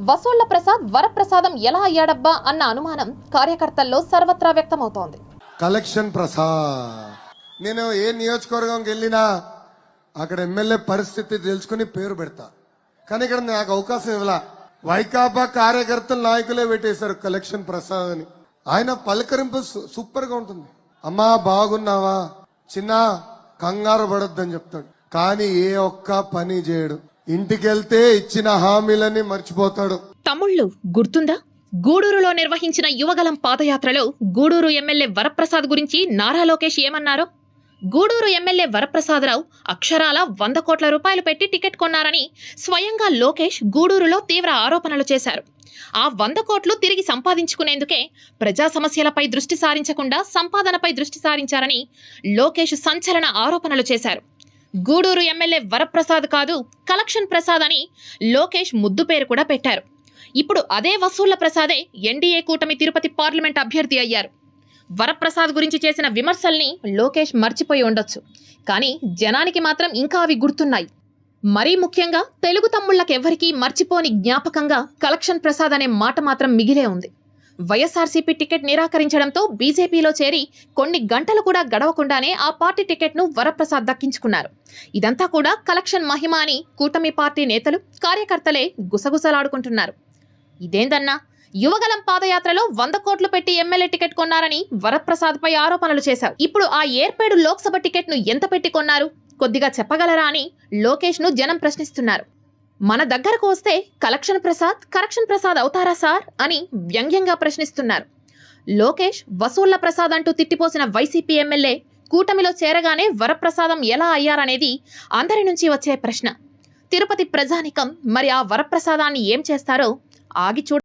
వసూళ్ల ప్రసాద్ వరప్రసాదం ఎలా అయ్యాడబ్బా అన్న అనుమానం కార్యకర్తల్లో సర్వత్రా వ్యక్తమవుతోంది. కలెక్షన్ ప్రసాద్ నేను ఏ నియోజకవర్గంకి వెళ్ళినా అక్కడ ఎమ్మెల్యే పరిస్థితి తెలుసుకుని పేరు పెడతా. కానీ ఇక్కడ నాకు అవకాశం ఇవ్వలా. వైకాపా కార్యకర్తలు నాయకులే పెట్టేశారు కలెక్షన్ ప్రసాద్ అని. ఆయన పలకరింపు సూపర్ గా ఉంటుంది. అమ్మా బాగున్నావా, చిన్న కంగారు పడొద్దని చెప్తాడు. కానీ ఏ ఒక్క పని చేయడు. ఇంటికెళ్తే ఇచ్చిన హామీలని మర్చిపోతాడు. తమ్ముళ్ళు గుర్తుందా? గూడూరులో నిర్వహించిన యువగలం పాదయాత్రలో గూడూరు ఎమ్మెల్యే వరప్రసాద్ గురించి నారా లోకేష్ ఏమన్నారో. గూడూరు ఎమ్మెల్యే వరప్రసాదరావు అక్షరాల 100 కోట్ల రూపాయలు పెట్టి టికెట్ కొన్నారని స్వయంగా లోకేష్ గూడూరులో తీవ్ర ఆరోపణలు చేశారు. ఆ 100 కోట్లు తిరిగి సంపాదించుకునేందుకే ప్రజా సమస్యలపై దృష్టి సారించకుండా సంపాదనపై దృష్టి సారించారని లోకేష్ సంచలన ఆరోపణలు చేశారు. గూడూరు ఎమ్మెల్యే వరప్రసాద్ కాదు, కలెక్షన్ ప్రసాద్ అని లోకేష్ ముద్దు పేరు కూడా పెట్టారు. ఇప్పుడు అదే వసూళ్ల ప్రసాదే ఎన్డీఏ కూటమి తిరుపతి పార్లమెంట్ అభ్యర్థి అయ్యారు. వరప్రసాద్ గురించి చేసిన విమర్శల్ని లోకేష్ మర్చిపోయి ఉండొచ్చు, కానీ జనానికి మాత్రం ఇంకా అవి గుర్తున్నాయి. మరీ ముఖ్యంగా తెలుగు తమ్ముళ్లకెవ్వరికీ మర్చిపోని జ్ఞాపకంగా కలెక్షన్ ప్రసాద్ అనే మాట మాత్రం మిగిలే ఉంది. వైఎస్ఆర్సీపీ టికెట్ నిరాకరించడంతో బీజేపీలో చేరి కొన్ని గంటలు కూడా గడవకుండానే ఆ పార్టీ టికెట్ను వరప్రసాద్ దక్కించుకున్నారు. ఇదంతా కూడా కలెక్షన్ మహిమ అని కూటమి పార్టీ నేతలు, కార్యకర్తలే గుసగుసలాడుకుంటున్నారు. ఇదేందన్నా, యువగలం పాదయాత్రలో 100 కోట్లు పెట్టి ఎమ్మెల్యే టికెట్ కొన్నారని వరప్రసాద్ పై ఆరోపణలు చేశారు. ఇప్పుడు ఆ ఏర్పేడు లోక్సభ టికెట్ ను ఎంత పెట్టి కొన్నారు, కొద్దిగా చెప్పగలరా అని లోకేష్ ను జనం ప్రశ్నిస్తున్నారు. మన దగ్గరకు వస్తే కలెక్షన్ ప్రసాద్ అవుతారా సార్ అని వ్యంగ్యంగా ప్రశ్నిస్తున్నారు. లోకేష్ వసూళ్ల ప్రసాద్ అంటూ తిట్టిపోసిన వైసీపీ ఎమ్మెల్యే కూటమిలో చేరగానే వరప్రసాదం ఎలా అయ్యారనేది అందరి నుంచి వచ్చే ప్రశ్న. తిరుపతి ప్రజానికం మరి ఆ వరప్రసాదాన్ని ఏం చేస్తారో ఆగి చూడ